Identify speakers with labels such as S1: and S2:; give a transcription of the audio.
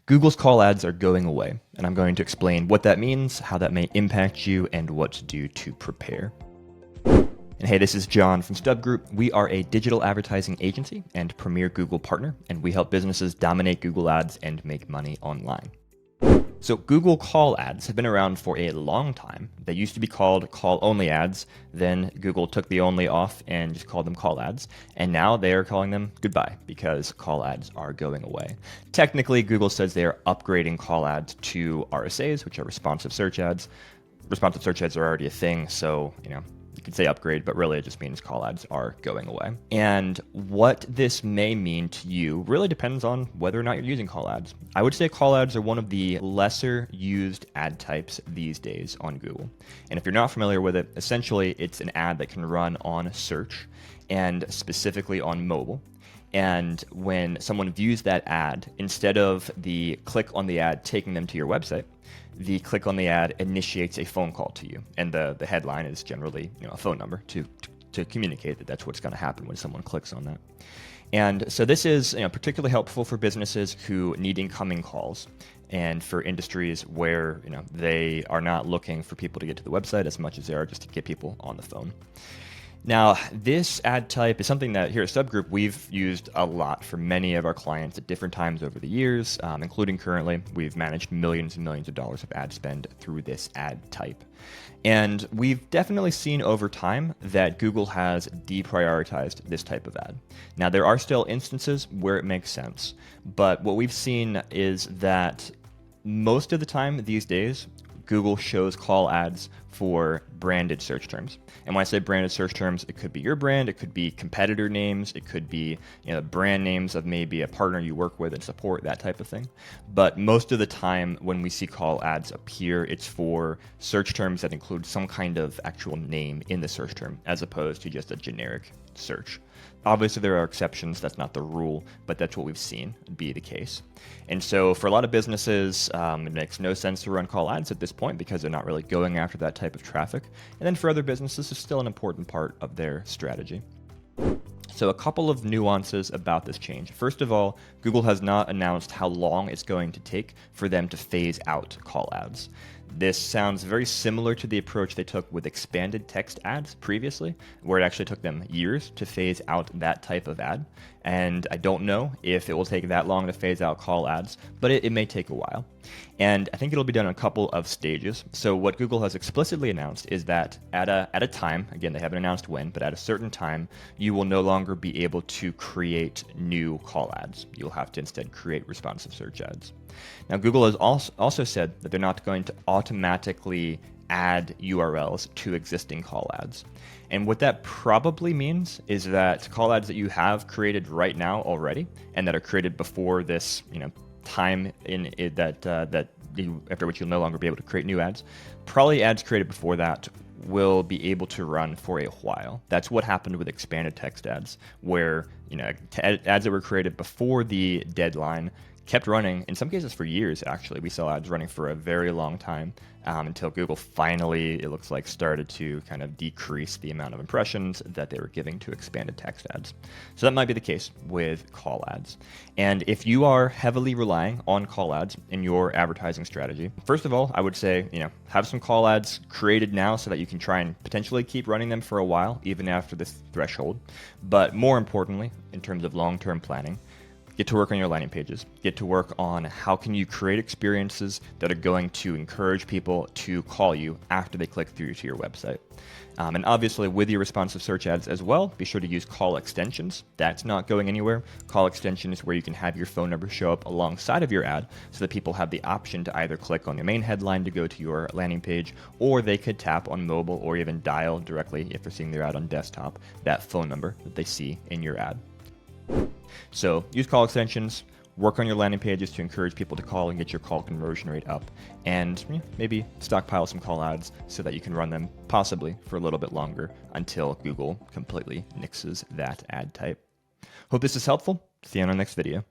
S1: Google's call ads are going away, and I'm going to explain what that means, how that may impact you, and what to do to prepare. And hey, this is John from Stub Group. We are a digital advertising agency and premier Google partner, and we help businesses dominate Google Ads and make money online. So Google call ads have been around for a long time. They used to be called call-only ads. Then Google took the only off and just called them call ads. And now they are calling them goodbye because call ads are going away. Technically, Google says they are upgrading call ads to RSAs, which are responsive search ads. Responsive search ads are already a thing, so you could say upgrade, but really it just means call ads are going away. And what this may mean to you really depends on whether or not you're using call ads. I would say call ads are one of the lesser used ad types these days on Google. And if you're not familiar with it, essentially it's an ad that can run on search and specifically on mobile. And when someone views that ad, instead of the click on the ad taking them to your website, the click on the ad initiates a phone call to you. And the headline is generally a phone number to communicate that that's what's going to happen when someone clicks on that. And so this is particularly helpful for businesses who need incoming calls and for industries where they are not looking for people to get to the website as much as they are just to get people on the phone. Now, this ad type is something that here at Stub Group we've used a lot for many of our clients at different times over the years, including currently. We've managed millions and millions of dollars of ad spend through this ad type. And we've definitely seen over time that Google has deprioritized this type of ad. Now, there are still instances where it makes sense, but what we've seen is that most of the time these days, Google shows call ads for branded search terms. And when I say branded search terms, it could be your brand, it could be competitor names, it could be brand names of maybe a partner you work with and support, that type of thing. But most of the time when we see call ads appear, it's for search terms that include some kind of actual name in the search term, as opposed to just a generic search. Obviously, there are exceptions. That's not the rule, but that's what we've seen be the case. And so for a lot of businesses, it makes no sense to run call ads at this point because they're not really going after that type of traffic. And then for other businesses, it's still an important part of their strategy. So a couple of nuances about this change. First of all, Google has not announced how long it's going to take for them to phase out call ads. This sounds very similar to the approach they took with expanded text ads previously, where it actually took them years to phase out that type of ad. And I don't know if it will take that long to phase out call ads, but it may take a while. And I think it'll be done in a couple of stages. So what Google has explicitly announced is that at a time, again, they haven't announced when, but at a certain time, you will no longer be able to create new call ads. You'll have to instead create responsive search ads. Now, Google has also said that they're not going to automatically add URLs to existing call ads. And what that probably means is that call ads that you have created right now already and that are created before this, time in it that after which you'll no longer be able to create new ads, probably ads created before that will be able to run for a while. That's what happened with expanded text ads, where ads that were created before the deadline kept running, in some cases for years actually. We saw ads running for a very long time until Google finally, it looks like, started to kind of decrease the amount of impressions that they were giving to expanded text ads. So that might be the case with call ads. And if you are heavily relying on call ads in your advertising strategy, first of all, I would say, have some call ads created now so that you can try and potentially keep running them for a while, even after this threshold. But more importantly, in terms of long-term planning, get to work on your landing pages. Get to work on how can you create experiences that are going to encourage people to call you after they click through to your website. And obviously with your responsive search ads as well, be sure to use call extensions. That's not going anywhere. Call extension is where you can have your phone number show up alongside of your ad so that people have the option to either click on the main headline to go to your landing page, or they could tap on mobile or even dial directly, if they're seeing their ad on desktop, that phone number that they see in your ad. So use call extensions, work on your landing pages to encourage people to call and get your call conversion rate up, and maybe stockpile some call ads so that you can run them possibly for a little bit longer until Google completely nixes that ad type. Hope this is helpful. See you on our next video.